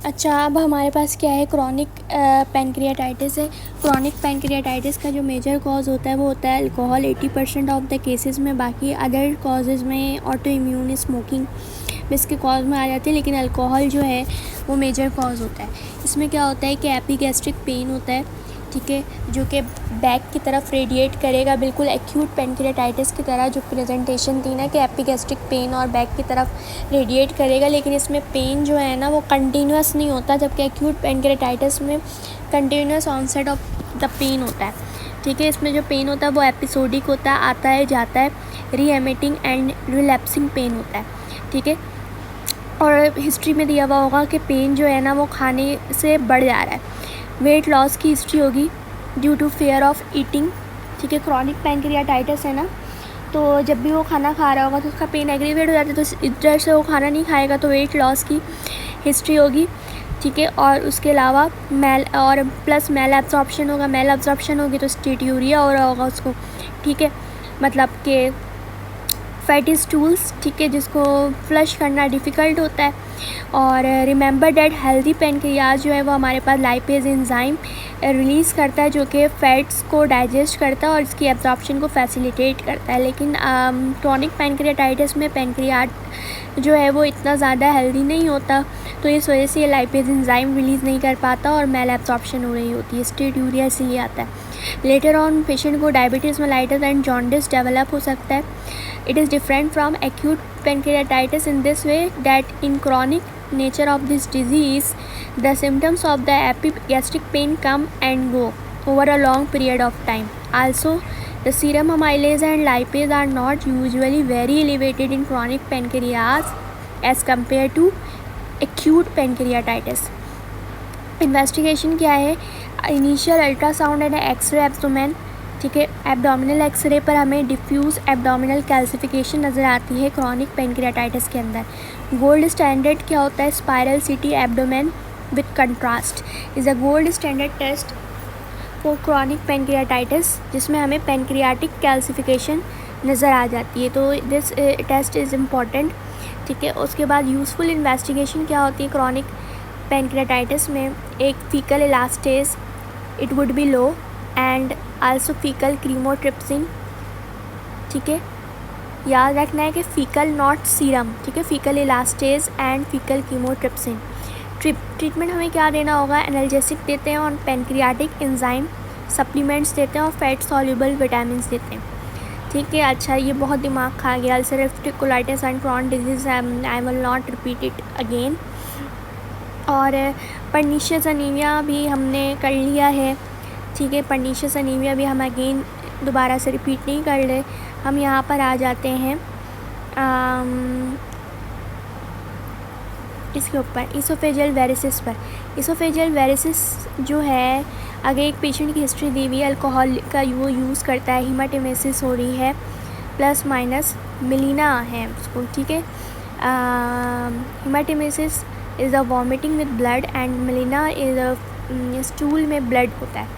अच्छा, अब हमारे पास क्या है, क्रॉनिक पैनक्रियाटाइटिस है। क्रॉनिक पैनक्रियाटाइटिस का जो मेजर कॉज होता है वो होता है अल्कोहल 80% ऑफ द केसेस में। बाकी अदर कॉजेज़ में ऑटो इम्यून, स्मोकिंग इसके कॉज में आ जाती है, लेकिन अल्कोहल जो है वो मेजर कॉज होता है। इसमें क्या होता है कि एपिगैस्ट्रिक पेन होता है, ठीक है, जो कि बैक की तरफ रेडिएट करेगा, बिल्कुल एक्यूट पैनक्रियाटाइटिस की तरह जो प्रेजेंटेशन थी ना कि एपिगैस्ट्रिक पेन और बैक की तरफ रेडिएट करेगा, लेकिन इसमें पेन जो है ना वो कंटिन्यूस नहीं होता, जबकि एक्यूट पैनक्रियाटाइटिस में continuous onset of the pain होता है, ठीक है। इसमें जो पेन होता है वो एपिसोडिक होता है, आता है जाता है, रीएमिटिंग एंड रिलैप्सिंग पेन होता है, ठीक है। और हिस्ट्री में दिया हुआ होगा कि पेन जो है ना वो खाने से बढ़ जा रहा है। वेट लॉस की हिस्ट्री होगी due to fear of eating, ठीक है। क्रॉनिक पैनक्रियाटाइटिस है ना, तो जब भी वो खाना खा रहा होगा तो उसका पेन एग्रीवेट हो जाता है, तो इधर से वो खाना नहीं खाएगा, तो वेट लॉस की हिस्ट्री होगी, ठीक है। और उसके अलावा मेल और प्लस मेल एब्जॉर्प्शन होगा, मेल एब्जॉर्प्शन होगी तो स्टेटयूरिया हो रहा होगा उसको, ठीक है, मतलब कि फैटी स्टूल्स, ठीक है, जिसको फ्लश करना डिफ़िकल्ट होता है। और रिमेंबर दैट हेल्दी पैनक्रियाज जो है वो हमारे पास लाइपेज एंजाइम रिलीज़ करता है, जो कि फ़ैट्स को डाइजेस्ट करता है और इसकी एब्जॉर्प्शन को फैसिलिटेट करता है। लेकिन क्रॉनिक पैनक्रियाटाइटिस में पैनक्रियाट जो है वो इतना ज़्यादा हेल्दी नहीं होता, तो इस वजह से ये लाइपेज एंजाइम रिलीज़ नहीं कर पाता और मेल एब्जॉर्प्शन हो रही होती है, स्टेटयूरिया इसलिए आता है। लेटर ऑन पेशेंट को diabetes mellitus and jaundice develop हो सकता है। It is different from acute pancreatitis in this way that in chronic nature of this disease, the symptoms of the epigastric pain come and go over a long period of time. Also, the serum amylase and lipase are not usually very elevated in chronic pancreas as compared to acute pancreatitis. Investigation क्या है? Initial ultrasound and X-ray abdomen, ठीक है। Abdominal x ray पर हमें diffuse abdominal calcification नज़र आती है chronic pancreatitis के अंदर। गोल्ड स्टैंडर्ड क्या होता है? Spiral CT abdomen with contrast is a gold standard test for chronic pancreatitis, जिसमें हमें पैनक्रियाटिक कैल्सिफिकेशन नज़र आ जाती है, तो दिस टेस्ट इज़ इम्पॉर्टेंट, ठीक है। उसके बाद यूज़फुल इन्वेस्टिगेशन क्या होती है क्रॉनिक पैनक्रियाटाइटिस में? एक faecal elastase it would be low and also faecal chymotrypsin, ठीक है। याद रखना है कि फीकल नॉट सीरम, ठीक है, faecal elastase and faecal chymotrypsin. Treatment हमें क्या देना होगा? एनाल्जेसिक देते हैं और पैनक्रियाटिक एंजाइम सप्लीमेंट्स देते हैं और फैट सॉल्युबल विटामिन देते हैं, ठीक है। अच्छा, ये बहुत दिमाग खा गया, ulcerative colitis and Crohn disease, I will not repeat it again. और पर्नीशियस अनीमिया भी हमने कर लिया है, ठीक है। पर्नीशियस अनीमिया भी हम अगेन दोबारा से रिपीट नहीं कर रहे। हम यहाँ पर आ जाते हैं इसके ऊपर इसोफेजियल वेरिसिस पर। इसोफेजियल वेरिसिस जो है, अगर एक पेशेंट की हिस्ट्री दी हुई है, अल्कोहल का वो यूज़ करता है, हीमाटेमेसिस हो रही है, प्लस माइनस मिलीना है उसको, ठीक है। Haematemesis is a vomiting with blood and melaena is a stool में ब्लड होता है,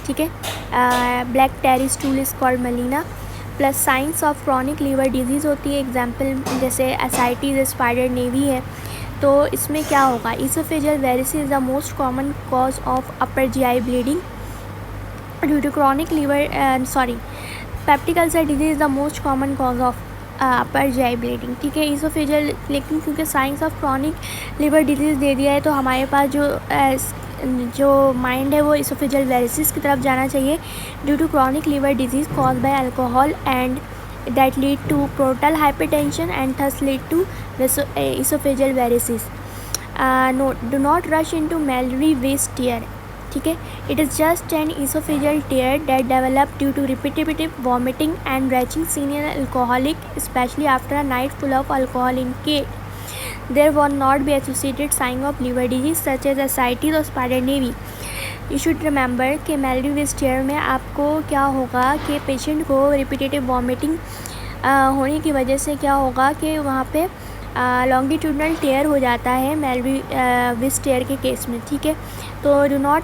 ठीक है। Black tarry stool is called melaena. Plus signs of chronic liver disease होती है, एग्जांपल जैसे एसाइटिस, स्पाइडर नेवी है, तो इसमें क्या होगा? Oesophageal varices is the most common cause of upper GI bleeding due to chronic liver peptic ulcer disease is the most common cause of upper GI bleeding, ठीक है। Oesophageal, लेकिन क्योंकि signs of chronic liver disease दे दिया है, तो हमारे पास जो माइंड है वो इसोफेजियल वेरिसिस की तरफ जाना चाहिए। Due to chronic liver disease cause by alcohol and that lead to portal hypertension and thus lead to oesophageal varices. Do not rush into Mallory Weiss tear, ठीक है। It is just an oesophageal tear that develop due to repetitive vomiting and retching seen in alcoholic, specially after a night full of alcohol in के there will not be associated sign of liver disease such as ascites और spider nevi. You should remember कि Mallory Weiss tier में आपको क्या होगा कि patient को repetitive vomiting होने की वजह से क्या होगा कि वहाँ पे लॉन्गिट्यूडनल टेयर हो जाता है मेलरी वेस्ट टीयर के केस में, ठीक है। तो डू नॉट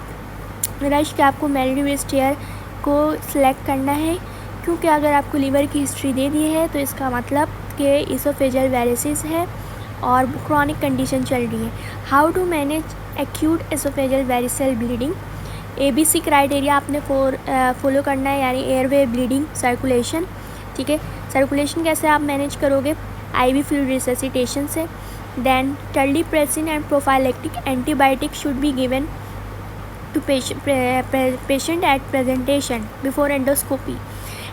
रश कि आपको मेलरी वेस्ट टीयर को सिलेक्ट करना है, क्योंकि अगर आपको लीवर की हिस्ट्री दे दी है तो इसका मतलब कि इसोफेजियल वेरिसिस है और क्रॉनिक कंडीशन चल रही है। How to manage acute oesophageal variceal bleeding. ABC criteria आपने फॉलो करना है, यानी एयरवे, ब्लीडिंग, सर्कुलेशन। ठीक है, सर्कुलेशन कैसे आप मैनेज करोगे? IV फ्लूइड रिससिटेशन से। Then terlipressin and prophylactic antibiotic should be given to patient at presentation before endoscopy.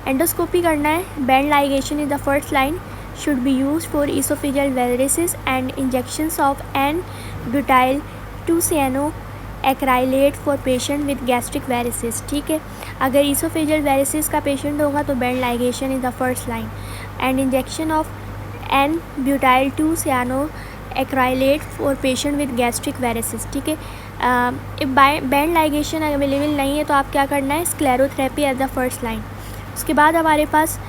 Endoscopy करना है। Band ligation is the first line should be used for esophageal varices and injections of N-butyl 2-cyanoacrylate for patient with gastric varices। ठीक है, अगर esophageal varices का patient होगा तो band ligation is the first line and injection of N-butyl 2-cyanoacrylate for patient with gastric varices। ठीक है, band ligation available नहीं है तो आप क्या करना है? Sclerotherapy as the first line. उसके बाद हमारे पास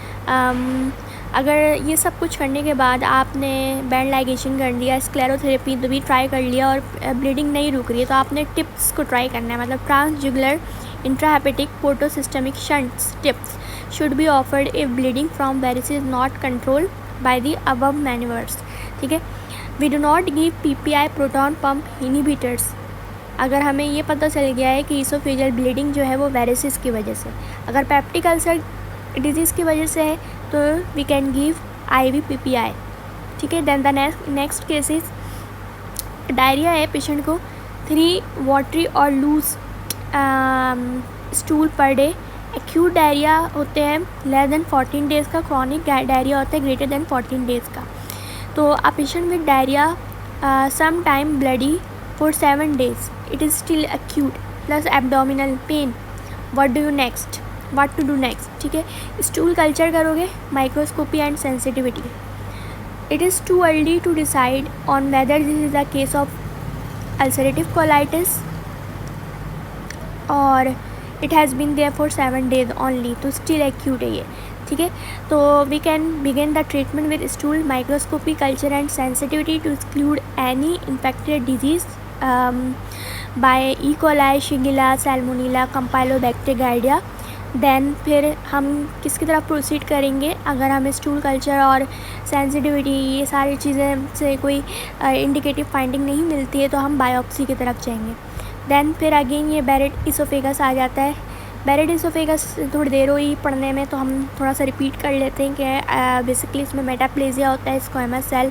अगर ये सब कुछ करने के बाद आपने बैंड लाइगेशन कर लिया, स्क्लेरोथेरेपी तो भी ट्राई कर लिया और ब्लीडिंग नहीं रुक रही है, तो आपने टिप्स को ट्राई करना है, मतलब transjugular intrahepatic portosystemic shunts TIPS should be offered if bleeding from varices not controlled by the above manoeuvres. ठीक है, we do not give PPI proton pump inhibitors. अगर हमें ये पता चल गया है कि इसोफेजियल ब्लीडिंग जो है वो वेरिसेस की वजह से, अगर पेप्टिक अल्सर डिजीज़ की वजह से है तो we can give IV PPI। ठीक है, then the next cases diarrhoea है, पेशेंट को 3 वाटरी और loose stool per day. Acute diarrhoea होते हैं लेस देन 14 डेज़ का, क्रॉनिक डायरिया होता है ग्रेटर देन 14 डेज़ का। तो a patient with diarrhoea some time bloody for 7 days, it is still acute plus abdominal pain, what do you next, what to do next। ठीक है, stool culture करोगे, microscopy and sensitivity. It is too early to decide on whether this is the case of ulcerative colitis और it has been there for 7 days only, तो still acute है ये। ठीक है, तो we can begin the treatment with stool, microscopy, culture and sensitivity to exclude any infected disease by E. coli, Shigella, Salmonella, Campylobacter, Giardia. Then फिर हम किसकी तरफ प्रोसीड करेंगे? अगर हमें स्टूल कल्चर और सेंसिटिविटी ये सारी चीज़ें से कोई इंडिकेटिव फाइंडिंग नहीं मिलती है तो हम बायोप्सी की तरफ जाएंगे। देन फिर अगेन ये बैरेट इसोफेगस आ जाता है। बैरेट इसोफेगस थोड़ी देर हुई पढ़ने में तो हम थोड़ा सा रिपीट कर लेते हैं कि बेसिकली इसमें मेटाप्लेजिया होता है, स्क्वामस सेल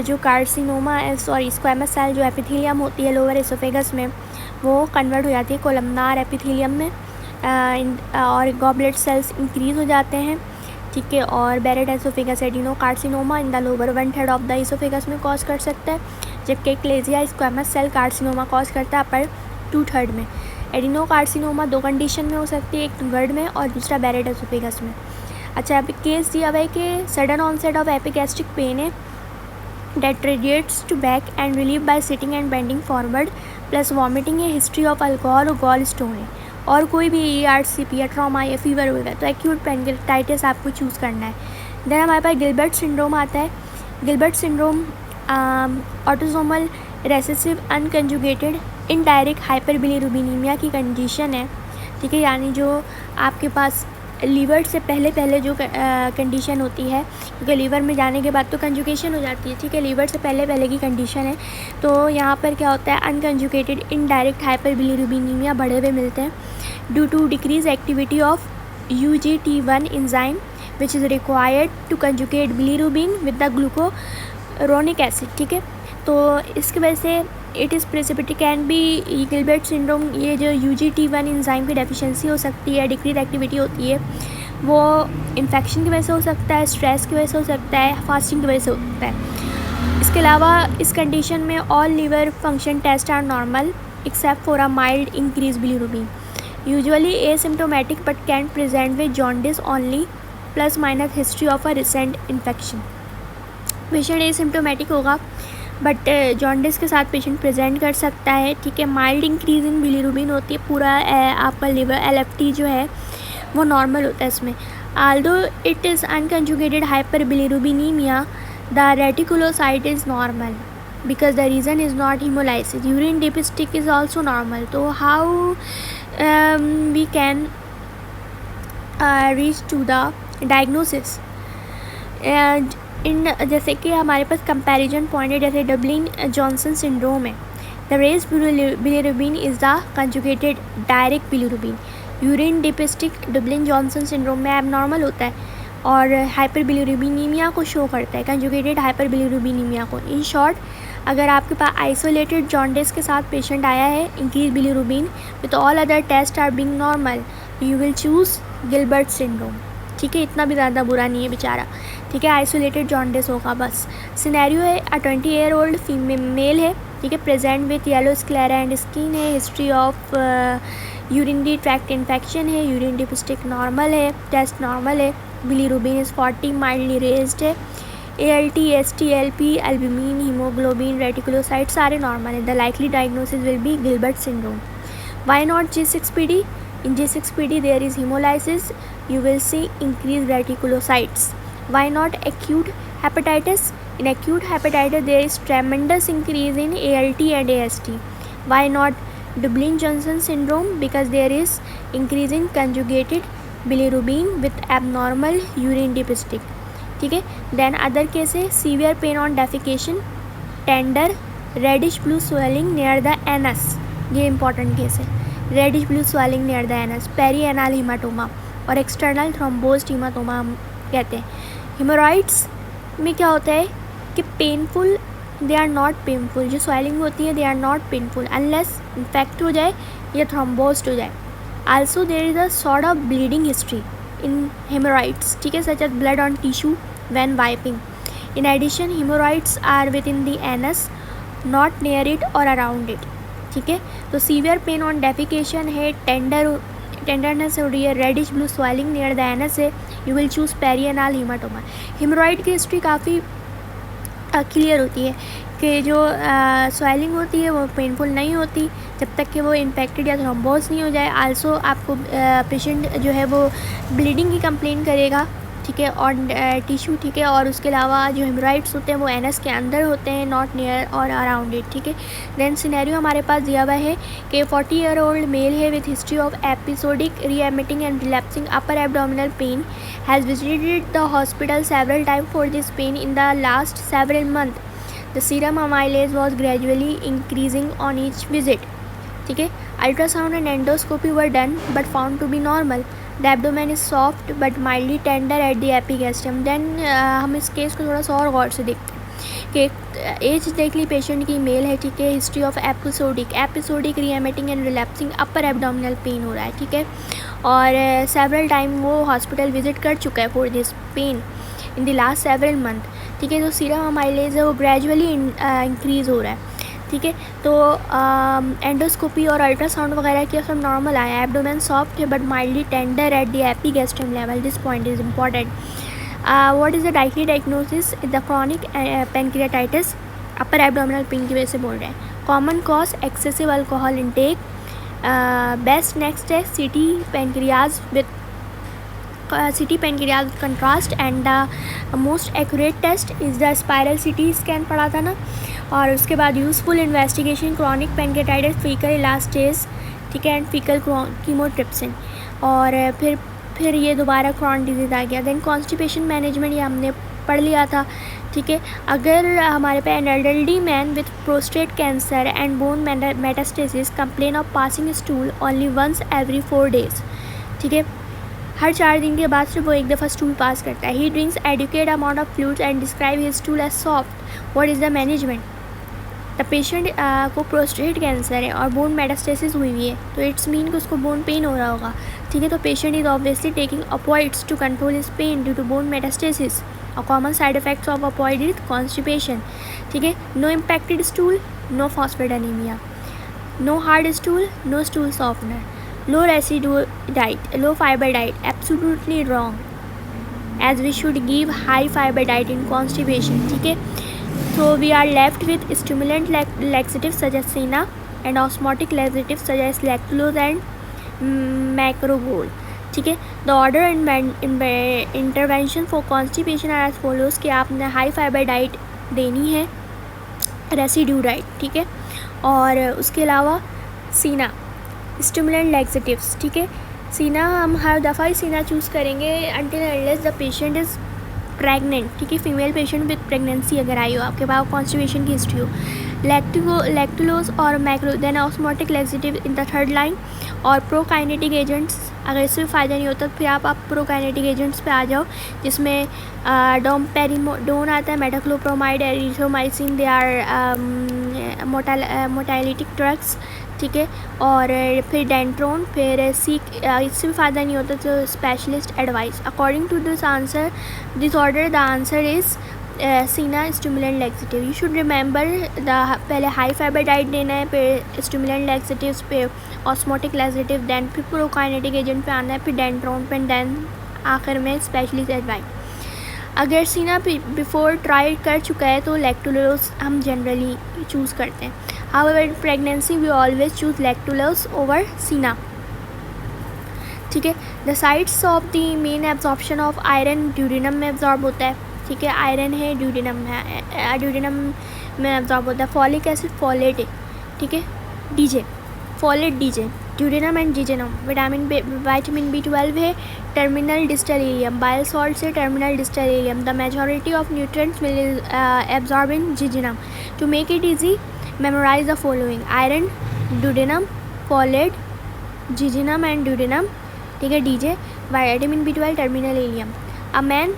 जो कार्सिनोमा स्क्वामस सेल जो एपिथेलियम होती है लोअर इसोफेगस में वो कन्वर्ट हो जाती है कोलमनार एपिथेलियम में और गॉबलेट सेल्स इंक्रीज़ हो जाते हैं। ठीक है, और Barrett oesophagus adenocarcinoma in the lower 1/3 of the oesophagus में कॉज कर सकता है, जबकि achalasia squamous cell carcinoma cause करता है अपर 2/3 में। एडिनो कार्सिनोमा 2 कंडीशन में हो सकती है, एक गर्ड में और दूसरा बैरेट इसोफेगस में। अच्छा, अभी केस दिया हुआ है कि sudden onset of epigastric pain है that radiates to back and relieved by sitting and bending forward plus vomiting है, हिस्ट्री ऑफ अल्कोहल और गॉल स्टोन है और कोई भी ERCP या ट्रॉमा या फीवर होगा तो एक्यूट पेनक्रेटाइटिस आपको चूज़ करना है। देन हमारे पास गिलबर्ट सिंड्रोम आता है। Gilbert syndrome autosomal recessive unconjugated indirect hyperbilirubinaemia की कंडीशन है। ठीक है, यानी जो आपके पास लीवर से पहले जो कंडीशन होती है, क्योंकि लीवर में जाने के बाद तो कंजुगेशन हो जाती है। ठीक है, लीवर से पहले की कंडीशन है तो यहाँ पर क्या होता है? अनकंजुगेटेड इनडायरेक्ट हाइपरबिलिरुबिनीमिया बढ़े हुए मिलते हैं due to decrease activity of UGT1 enzyme which is required to conjugate bilirubin with the glucuronic acid. ठीक है, तो इसकी वजह से it is precipitate can be Gilbert syndrome. ये जो UGT1 एंजाइम की डेफिशिएंसी हो सकती है, डिक्रीज एक्टिविटी होती है, वो इन्फेक्शन की वजह से हो सकता है, स्ट्रेस की वजह से हो सकता है, फास्टिंग की वजह से हो सकता है। इसके अलावा इस कंडीशन में all liver function test are normal except for a mild increase bilirubin, usually asymptomatic but can present with jaundice only plus minus history of a recent infection. Patient asymptomatic होगा बट जॉन्डिस के साथ patient present कर सकता है। ठीक है, mild increase in bilirubin होती है, पूरा आपका लिवर LFT जो है वो नॉर्मल होता है इसमें। Although it is unconjugated hyperbilirubinaemia the reticulocyte is normal because the reason is not hemolysis। Urine dipstick is also normal. तो how we can reach to the diagnosis? इन जैसे कि हमारे पास कंपैरिजन पॉइंट है, जैसे डबलिन जॉनसन सिंड्रोम है। The raise bilirubin is the conjugated direct bilirubin. Urine dipstick Dublin Johnson syndrome में एबनॉर्मल होता है और हाइपर बिलीरुबिनीमिया को शो करता है, कंजुगेटेड हाइपर बिलीरुबिनीमिया को। इन शॉर्ट, अगर आपके पास आइसोलेटेड जॉन्डिस के साथ पेशेंट आया है, increase bilirubin with all other test are being normal, you will choose Gilbert syndrome. ठीक है, इतना भी ज़्यादा बुरा नहीं है बेचारा। ठीक है, आइसोलेटेड जॉन्डिस होगा बस। सिनेरियो है, 20-year-old मेल है, ठीक है, present with yellow sclera and skin है, history of urinary tract infection है, यूरिन डिपिस्टिक नॉर्मल है, टेस्ट नॉर्मल है, बिलीरुबिन इज़ 40 माइल्डली रेज्ड है, ALT, ST, LP, albumin, haemoglobin, reticulocyte सारे नॉर्मल है। The likely diagnosis will be Gilbert syndrome. Why not G6PD? In G6PD there is hemolysis, you will see increased reticulocytes. Why not acute hepatitis? In acute hepatitis there is tremendous increase in ALT and AST. Why not Dublin-Johnson syndrome? Because there is increase in conjugated bilirubin with abnormal urine dipstick. ठीक है, then other case है severe pain on defecation, tender reddish blue swelling near the anus. ये important case है, reddish blue swelling near the anus, perianal haematoma और external thrombosed haematoma हम कहते हैं। Haemorrhoids में क्या होता है कि painful, they are not painful, जो स्वेलिंग होती है they are not painful unless infect हो जाए या थ्रोम्बोज्ड हो जाए। Also there is a sort of bleeding history in haemorrhoids, ठीक है, such as blood on tissue when wiping. In addition haemorrhoids are with in the anus, not near it और around it. ठीक है, तो severe pain on defecation है, tenderness हो रही है, reddish blue swelling near the anus है, you will choose perianal haematoma. Haemorrhoid की हिस्ट्री काफ़ी क्लियर होती है कि जो स्वेलिंग होती है वो पेनफुल नहीं होती जब तक कि वो इन्फेक्टेड या थ्रोम्बोज नहीं हो जाए। आल्सो आपको पेशेंट जो है वो ब्लीडिंग की कंप्लेन करेगा, ठीक है, और टिश्यू, ठीक है, और उसके अलावा जो हेमोरॉइड्स होते हैं वो एनस के अंदर होते हैं, नॉट नियर और अराउंड इट। ठीक है, देन सिनेरियो हमारे पास दिया हुआ है कि 40-year-old मेल है with history of episodic remitting and relapsing upper abdominal pain, has visited the hospital several time for this pain in the last several month. The serum amylase was gradually increasing on each visit. ठीक है, ultrasound and endoscopy were done but found to be normal. The abdomen is soft but mildly tender at the epigastrium. Then हम इस case को थोड़ा सा और गौर से देखते हैं कि एज देख ली पेशेंट की, मेल है, ठीक है, history of episodic remitting and relapsing upper abdominal pain हो रहा है, ठीक है, और सेवरल टाइम वो हॉस्पिटल विजिट कर चुका है for this pain in the last several month. ठीक है, तो सीरम अमाइलेज है वो ग्रेजुअली इंक्रीज़ हो रहा है। ठीक है, तो एंडोस्कोपी और अल्ट्रासाउंड वगैरह किया, सब नॉर्मल आया। एब्डोमेन सॉफ्ट है but mildly tender at the epigastrium level. This point is important. What is the likely diagnosis? The chronic pancreatitis, upper abdominal pain की वजह से बोल रहे हैं। Common cause excessive alcohol intake. Best next है CT pancreas with CT pancreas contrast and the most accurate test is the spiral CT scan पढ़ा था ना। और उसके बाद useful investigation chronic pancreatitis, faecal elastase, ठीक है, एंड फीकल कीमोट्रिप्सिन। और फिर ये दोबारा क्रॉन डिजीज़ आ गया। देन कॉन्स्टिपेशन मैनेजमेंट, ये हमने पढ़ लिया था। ठीक है, अगर हमारे पे an elderly man with prostate cancer and bone metastasis complain of passing stool only once every 4 days, ठीक है, हर 4 दिन के बाद सिर्फ वो एक दफ़ा स्टूल पास करता है। He drinks adequate amount of fluids and describe his stool as soft. What is the management? The patient को प्रोस्टेट कैंसर है और बोन मेटास्टेसिस हुई हुई है, तो इट्स मीन कि उसको बोन पेन हो रहा होगा। ठीक है, तो patient is obviously taking opioids to control his pain due to bone metastasis. और common side effects of opioid is constipation. ठीक है, no impacted stool, no phosphataemia, no hard stool, no stool softener, low residue diet, low fibre diet, absolutely wrong as we should give high fibre diet in constipation. ठीक है, so we are left with stimulant laxatives such as Sena and osmotic laxatives such as lactulose and macrobol. ठीक है, the order and intervention for constipation are as follows कि आपने high fibre diet देनी है, residue diet, ठीक है, और उसके अलावा सीना, स्टिमुलेंट लैक्सेटिव्स। ठीक है, सीना हम हर दफ़ा ही सीना चूज़ करेंगे until unless the patient is pregnant, ठीक है, फीमेल पेशेंट विद प्रेगनेंसी अगर आई हो, आपके पास कॉन्स्टिपेशन की हिस्ट्री हो, लैक्टुलोज और macro then osmotic laxative in the third line, और प्रोकाइनेटिक एजेंट्स अगर इससे फ़ायदा नहीं होता तो फिर आप प्रोकाइनेटिक एजेंट्स पे आ जाओ, जिसमें डोमपेरिडोन आता है, मेटाक्लोप्रोमाइड, एरिथ्रोमाइसिन, दे आर मोटालिटिक ड्रग्स, ठीक है, और फिर डेंट्रोन, फिर इससे भी फ़ायदा नहीं होता तो specialist advice. According to this answer this order the answer is senna stimulant laxative. You should remember the पहले हाई फाइबर डाइट देना है, फिर स्टिमुलेंट लैक्सेटिव्स पे ऑस्मोटिक लैक्सेटिव, देन फिर प्रोकाइनेटिक एजेंट पे आना है, फिर डेंट्रोन पे, देन आखिर में स्पेशलिस्ट एडवाइस। अगर सीना बिफोर ट्राई कर चुका है तो लैक्टुलोज हम जनरली चूज़ करते हैं। However in pregnancy we always choose lactulose over senna, ठीक है। The sites of the main absorption of iron duodenum में एब्जॉर्ब होता है, ठीक है, आयरन है ड्यूडेनम है, ड्यूडेनम में एब्जॉर्ब होता है। फॉलिक एसिड फॉलेट है, ठीक है, DJ folate DJ, duodenum and jejunum. Vitamin B12 है, terminal distal ileum, bile salt से terminal distal ileum. The majority of nutrients will absorb in jejunum. To make it easy memorize the following: iron, duodenum, folate, jejunum and duodenum, ठीक है, DJ, vitamin B12, terminal ileum। A man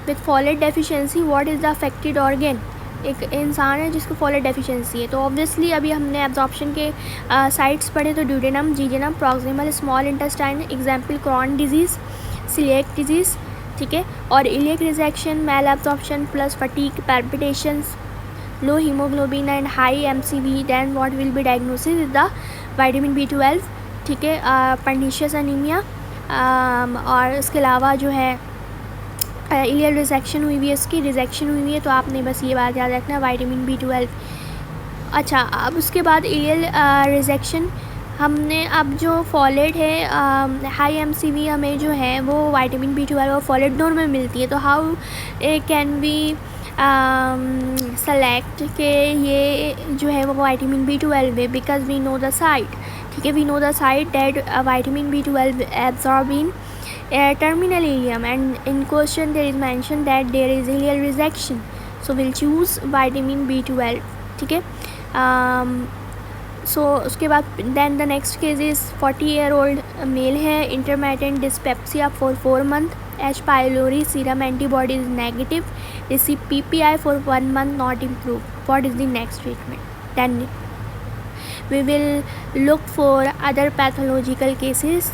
with folate deficiency, what is the affected organ? एक इंसान है जिसको folate deficiency है, तो obviously अभी हमने एब्जॉर्प्शन के साइट्स पढ़े, तो duodenum, jejunum, proximal small intestine, example Crohn disease, coeliac disease, ठीक है, और ileac resection, malabsorption plus fatigue, palpitations, low hemoglobin and high MCV, then what will be diagnosis is the vitamin B12, ठीक है, pernicious anemia, और इसके अलावा जो है इलियल रिजेक्शन हुई हुई है, इसकी रिजेक्शन हुई हुई है, तो आपने बस ये बात याद रखना विटामिन B12। अच्छा, अब उसके बाद इलियल रिजेक्शन हमने, अब जो फॉलेट है हाई MCV हमें जो है वो विटामिन B12 और फॉलेट दोनों में मिलती है, तो हाउ कैन बी सेलेक्ट के ये जो है वो विटामिन B12 है, because we know the site, ठीक है, we know the site that vitamin B12 absorb in terminal ileum, and in question there is mentioned that there is ileal resection, so we'll choose vitamin B12, ठीक है। सो उसके बाद then the next case is 40-year-old male है, intermittent dyspepsia for 4 months, H. pylori serum antibody is negative, receive PPI for 1 month, not improved. What is the next treatment? Then we will look for other pathological cases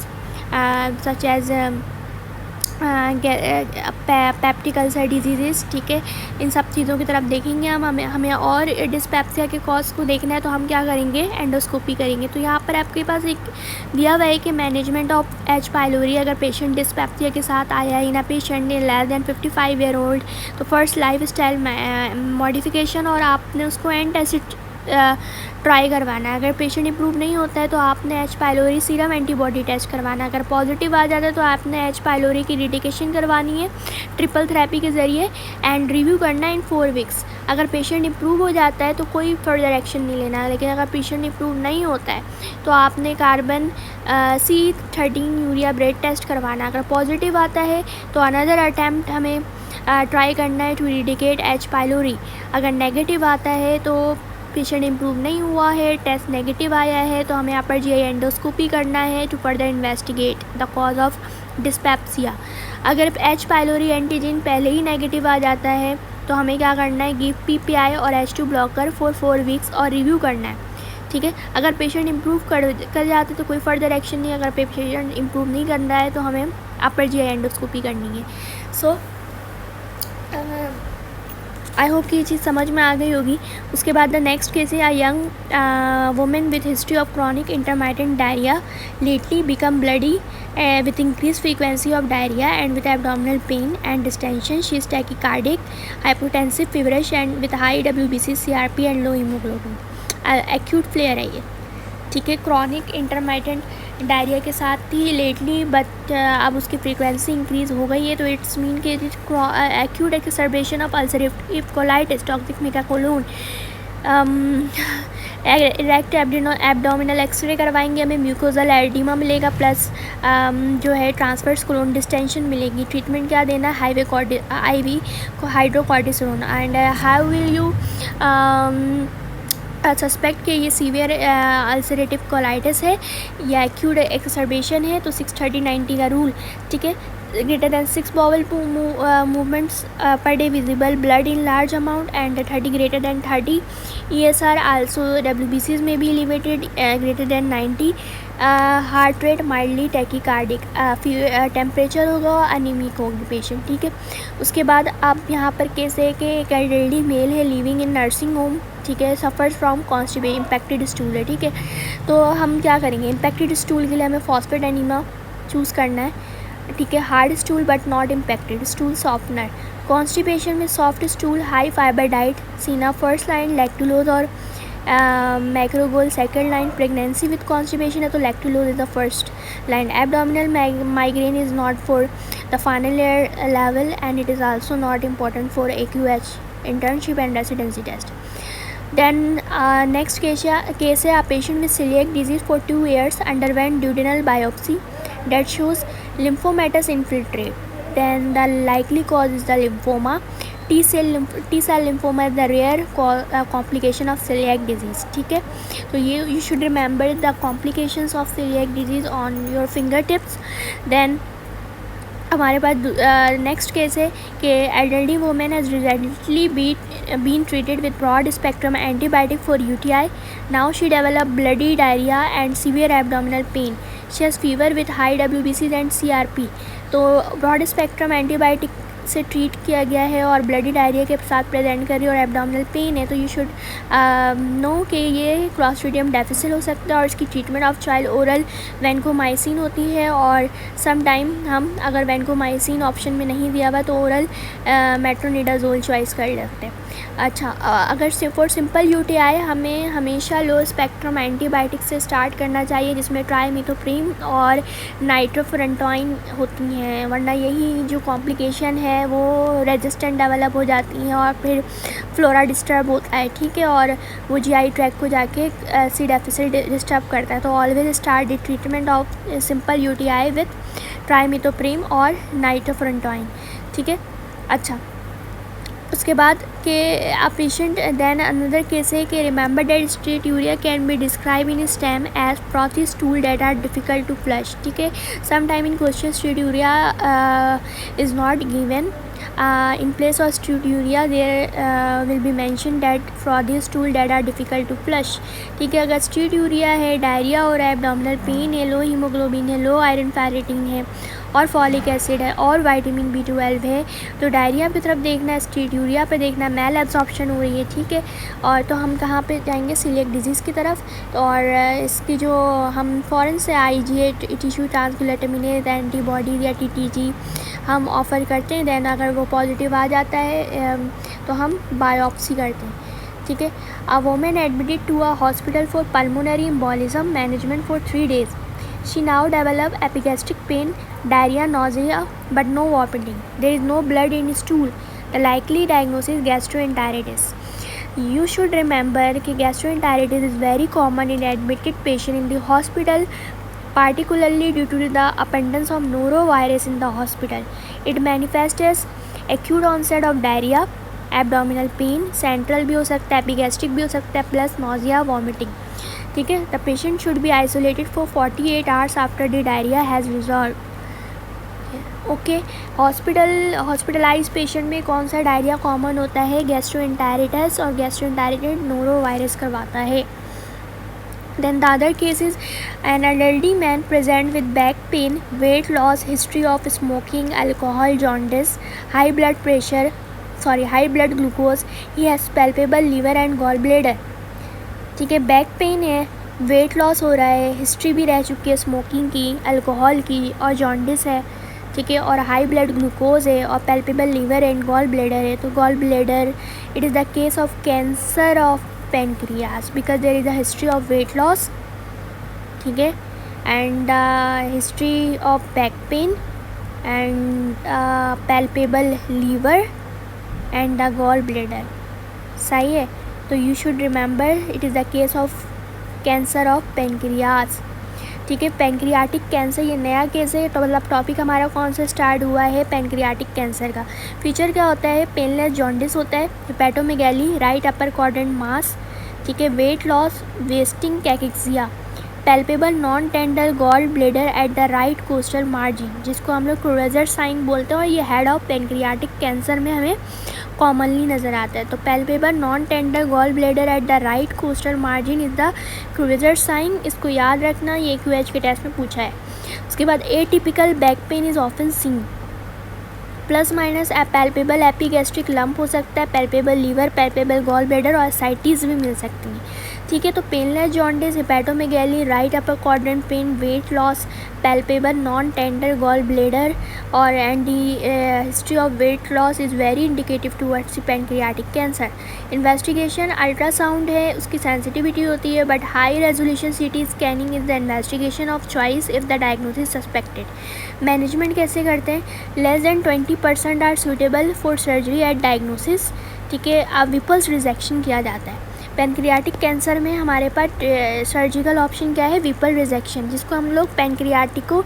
such as peptic ulcer disease, ठीक है, इन सब चीज़ों की तरफ देखेंगे हम। हमें और डिस्पेप्सिया के कॉज को देखना है तो हम क्या करेंगे, एंडोस्कोपी करेंगे। तो यहाँ पर आपके पास एक दिया हुआ है कि मैनेजमेंट ऑफ एच पाइलोरी, अगर पेशेंट डिस्पेप्सिया के साथ आया है ना, पेशेंट ने लेस दैन 55 ईयर ओल्ड, तो फर्स्ट लाइफ स्टाइल मॉडिफिकेशन, और आपने उसको एंटासिड ट्राई करवाना है। अगर पेशेंट इंप्रूव नहीं होता है तो आपने H pylori serum antibody test करवाना है। अगर पॉजिटिव आ जाता है तो आपने एच पाइलोरी की रिडिकेशन करवानी है ट्रिपल थेरेपी के ज़रिए, एंड रिव्यू करना है इन 4 वीक्स। अगर पेशेंट इंप्रूव हो जाता है तो कोई फर्दर एक्शन नहीं लेना, लेकिन अगर पेशेंट इंप्रूव नहीं होता है तो आपने carbon C13 urea bread test करवाना। अगर पॉजिटिव आता है तो अनदर अटैम्प्ट हमें ट्राई करना है टू रिडिकेट एच पाइलोरी। अगर नेगेटिव आता है तो पेशेंट इंप्रूव नहीं हुआ है, टेस्ट नेगेटिव आया है, तो हमें अपर GI एंडोस्कोपी करना है to further investigate the cause of dyspepsia. अगर एच पाइलोरी एंटीजन पहले ही नेगेटिव आ जाता है तो हमें क्या करना है, गिव PPI और H2 ब्लॉकर फॉर 4 वीक्स और रिव्यू करना है, ठीक है। अगर पेशेंट इंप्रूव कर जाते तो कोई फर्दर एक्शन नहीं, अगर पेशेंट इंप्रूव नहीं कर रहा है तो हमें अपर GI एंडोस्कोपी करनी है। सो आई होप कि ये चीज़ समझ में आ गई होगी। उसके बाद द नेक्स्ट केस है, young women with history of chronic intermittent diarrhoea lately become bloody with increased frequency of diarrhea and with abdominal pain and distension. She is tachycardic, hypotensive, feverish and with high WBC, CRP and low hemoglobin. Acute flare है ये, ठीक है, chronic intermittent diarrhoea के साथ थी lately, but अब उसकी frequency increase हो गई है, तो इट्स मीन के acute exacerbation of ulcerative colitis, toxic megacolon, erect abdominal X ray करवाएंगे, हमें म्यूकोजल एडिमा मिलेगा, प्लस जो है ट्रांसवर्स कोलोन डिस्टेंशन मिलेगी। ट्रीटमेंट क्या देना, IV hydrocortisone. And how will you suspect कि ये सीवियर अल्सरेटिव कोलाइटिस है या एक्यूट एक्सर्बेशन है, तो 630-90 का रूल, ठीक है। Greater than 6 bowel movements per day, visible blood in large amount, and 30 greater than 30 ESR, also WBCs may be elevated, greater than 90, heart rate mildly टैकीकार्डिक, temperature होगा, anaemic होगी patient, ठीक है। उसके बाद आप यहाँ पर केस है कि एक एल्डरली मेल है लिविंग इन नर्सिंग होम, ठीक है, suffers from constipation, impacted stool है, ठीक है। तो हम क्या करेंगे, इम्पैक्टेड स्टूल के लिए हमें फॉस्फेट एनीमा चूज़ करना है, ठीक है। Hard stool but not impacted stool, softener. Constipation में soft stool, high fibre diet, senna first line, lactulose और macrogol second line. Pregnancy with constipation है तो lactulose is the first line. Abdominal migraine is not for the final year level and it is also not important for AQH internship and residency test. Then next case है a patient with celiac disease for 2 years underwent duodenal biopsy that shows lymphomatous infiltrate. Then the likely cause is the lymphoma. T-cell lymphoma is the rare complication of celiac disease, ठीक है। तो ये you should remember the complications of celiac disease on your fingertips. Then हमारे पास next case है कि elderly women has recently been treated with broad spectrum antibiotic for UTI. Now she develop bloody diarrhoea and severe abdominal pain. She has fever with high WBCs and CRP. तो broad spectrum antibiotic से treat किया गया है और bloody diarrhoea के साथ present कर रही है और एब्डोमिनल पेन है, तो यू शुड नो कि ये क्लॉस्ट्रीडियम डेफिसिल हो सकता है और इसकी treatment of child oral vancomycin होती है। और सम टाइम हम अगर वैनकोमाइसिन ऑप्शन में नहीं दिया हुआ तो ओरल मेट्रोनिडाजोल चॉइस कर सकते हैं। अच्छा, अगर फॉर सिंपल UTI हमें हमेशा लो स्पेक्ट्रम एंटीबायोटिक से स्टार्ट करना चाहिए जिसमें ट्राइमिथोप्रिम और नाइट्रोफुरेंटाइन होती हैं, वरना यही जो कॉम्प्लिकेशन है वो रेजिस्टेंट डेवलप हो जाती हैं और फिर फ्लोरा डिस्टर्ब होता है, ठीक है, और वो GI ट्रैक को जाके सी डेफिसिट डिस्टर्ब करता है। तो always start the treatment of simple UTI with trimethoprim और नाइट्रोफुरेंटाइन, ठीक है। अच्छा, उसके बाद के आ पेशेंट देन अनदर केस है कि remember that steatorrhoea can be describe in stem as frothy stool that are difficult to flush, ठीक है। Some time in question steatorrhoea is not given. In place of steatorrhea there will be mentioned that frothy stool that are difficult to flush, ठीक है। अगर steatorrhea है, diarrhoea हो रहा है, abdominal pain है, लो हीमोग्लोबिन है, लो आयरन फेरेटिन है और फॉलिक एसिड है और विटामिन B12 है, तो डायरिया की तरफ देखना है, steatorrhea पे देखना, मेल एब्जॉर्प्शन हो रही है, ठीक है। और तो हम कहाँ पे जाएंगे, सीलिएक डिजीज़ की तरफ। तो और इसकी जो हम फ़ौरन से IgA टिश्यू ट्रांसग्लूटामिनेज एंटीबॉडीज़ या TTG हम ऑफ़र करते हैं। दैन अगर वो पॉजिटिव आ जाता है तो हम बायोप्सी करते हैं, ठीक है। A women admitted to a hospital for pulmonary embolism management for 3 days. She now developed epigastric pain, diarrhea, nausea, but no vomiting. There is no blood in stool. The likely diagnosis gastroenteritis. You should remember कि gastroenteritis is very common in admitted patient in the hospital, particularly due to the abundance of norovirus in the hospital. It manifests as acute onset of diarrhea, abdominal pain, central भी हो सकता है, epigastric भी हो सकता है, plus nausea, vomiting, ठीक है। The patient should be isolated for 48 hours after the diarrhea has resolved. Okay, hospitalise patient में कौन सा डायरिया कॉमन होता है, गैस्ट्रोएंटेरिटिस, और गैस्ट्रोएंटेरिटिस नोरोवायरस करवाता है। Then the other case is an elderly man present with back pain, weight loss, history of smoking, alcohol, jaundice, high blood glucose. He has palpable liver and gallbladder, ठीक है। Back pain है, weight loss हो रहा है, history भी रह चुकी है स्मोकिंग की, अल्कोहल की और जॉन्डिस है, ठीक है, और हाई ब्लड ग्लूकोज है और palpable liver and gall bladder है। तो gall bladder it is the case of cancer of pancreas because there is a history of weight loss, ठीक है, and history of back pain and palpable liver and the gall bladder, सही है। तो you should remember it is the case of cancer of pancreas. ठीक है, pancreatic cancer ये नया case है, तो मतलब टॉपिक हमारा कौन सा स्टार्ट हुआ है, पेनक्रियाटिक कैंसर का। फीचर क्या होता है, पेनलेस जॉन्डिस होता है, हेपेटोमेगैली, राइट अपर क्वाड्रेंट मास, ठीक है, weight loss, wasting cachexia, palpable non tender gall bladder at the right costal margin, जिसको हम लोग क्रूवेजर साइन बोलते हैं, और ये हेड ऑफ पेनक्रियाटिक कैंसर में हमें कॉमनली नज़र आता है। तो palpable non tender gall bladder at the right costal margin is the Courvoisier sign, इसको याद रखना, ये QH के टेस्ट में पूछा है। उसके बाद atypical back pain is often seen, plus minus palpable epigastric lump हो सकता है, palpable liver, palpable gall bladder और एसाइटिस भी मिल सकती हैं। ठीक है, तो painless jaundice, hepatomegaly, right upper quadrant pain, weight loss, palpable non tender gall bladder और and history of weight loss is very indicative towards pancreatic cancer. Investigation ultrasound है, उसकी सेंसिटिविटी होती है, but high resolution CT scanning is the investigation of choice if the diagnosis suspected. Management कैसे करते हैं, less than 20% are suitable for surgery at diagnosis. ठीक है, अब विपल्स रिजेक्शन किया जाता है। पैनक्रियाटिक कैंसर में हमारे पास सर्जिकल ऑप्शन क्या है, विपल रिजेक्शन, जिसको हम लोग पैनक्रियाटिको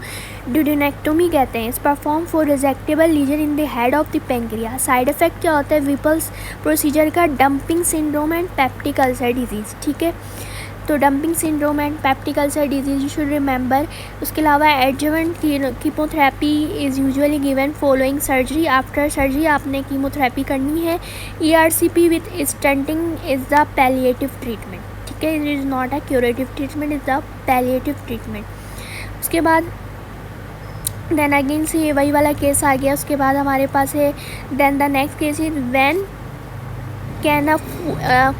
ड्यूडेनेक्टोमी कहते हैं। Is perform for resectable lesion in the head of the pancreas. Side effect क्या होता है विपल्स प्रोसीजर का, dumping syndrome and peptic ulcer disease. ठीक है, तो dumping syndrome and peptic ulcer disease you should remember. उसके अलावा adjuvant chemotherapy is usually given following surgery. After surgery आपने कीमोथेरेपी करनी है। ERCP with stenting is the palliative treatment. ठीक है, it is not a curative treatment, is the palliative treatment. उसके बाद then again से वही वाला केस आ गया। उसके बाद हमारे पास है then the next case is when can a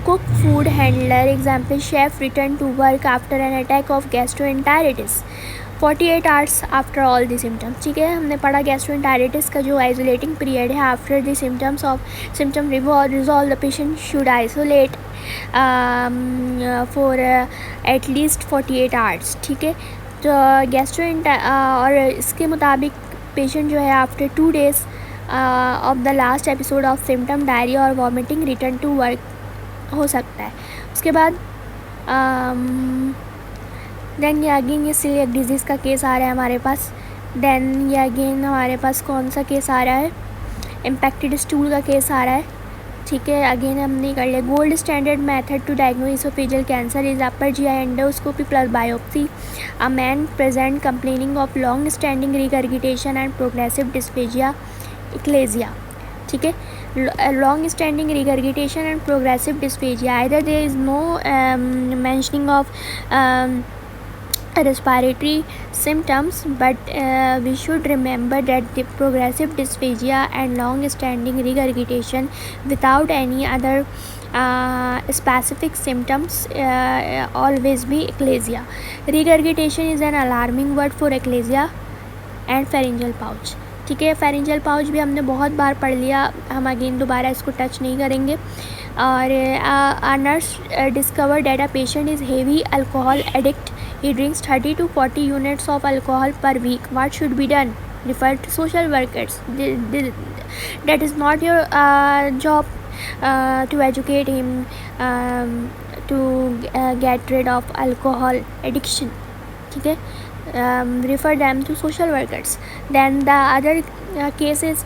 cook food handler, example chef, return to work after an attack of gastroenteritis 48 hours after all the symptoms। ठीक है, हमने पढ़ा gastroenteritis का जो आइसोलेटिंग पीरियड है, after the symptoms of symptom resolve the patient should isolate for at least 48 hours. ठीक है, तो और इसके मुताबिक पेशेंट जो है after 2 days of the last episode of symptom diarrhoea और वॉमिटिंग रिटर्न टू वर्क हो सकता है। उसके बाद देन ये अगेन ये सीलिएक डिजीज़ का केस आ रहा है हमारे पास। देन ये अगेन हमारे पास कौन सा केस आ रहा है, इम्पैक्टेड स्टूल का केस आ रहा है। ठीक है, अगेन हमने कर लिया। Gold standard method to diagnose oesophageal cancer is upper GI endoscopy plus biopsy. A man present complaining of long standing regurgitation and progressive dysphagia achalasia. ठीक है, long standing regurgitation and progressive dysphagia, either there is no mentioning of respiratory symptoms, but we should remember that the progressive dysphagia and long standing regurgitation without any other specific symptoms always be eclasia. Regurgitation is an alarming word for eclasia and pharyngeal pouch। ठीक है, pharyngeal pouch भी हमने बहुत बार पढ़ लिया, हम again दोबारा इसको टच नहीं करेंगे। और nurse discover that a patient is heavy alcohol addict, he drinks 30 to 40 units of alcohol per week. What should be done? Refer to social workers. That is not your job to educate him to get rid of alcohol addiction. ठीक है, refer them to social workers. Then the other case is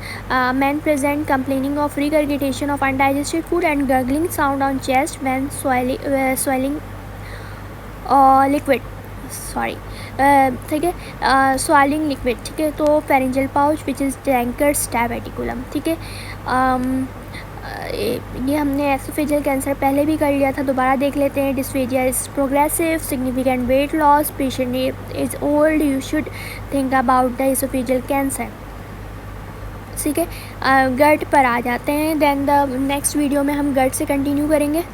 men present complaining of regurgitation of undigested food and gurgling sound on chest when swallowing liquid, ठीक है, swallowing liquid। ठीक है, तो pharyngeal pouch which is Trencher's diverticulum। ठीक है, ये हमने oesophageal cancer पहले भी कर लिया था, दोबारा देख लेते हैं। Dysphagia is progressive, significant weight loss, patient is old, you should think about the oesophageal cancer. ठीक है, गट पर आ जाते हैं। देन द नेक्स्ट वीडियो में हम गट से कंटिन्यू करेंगे।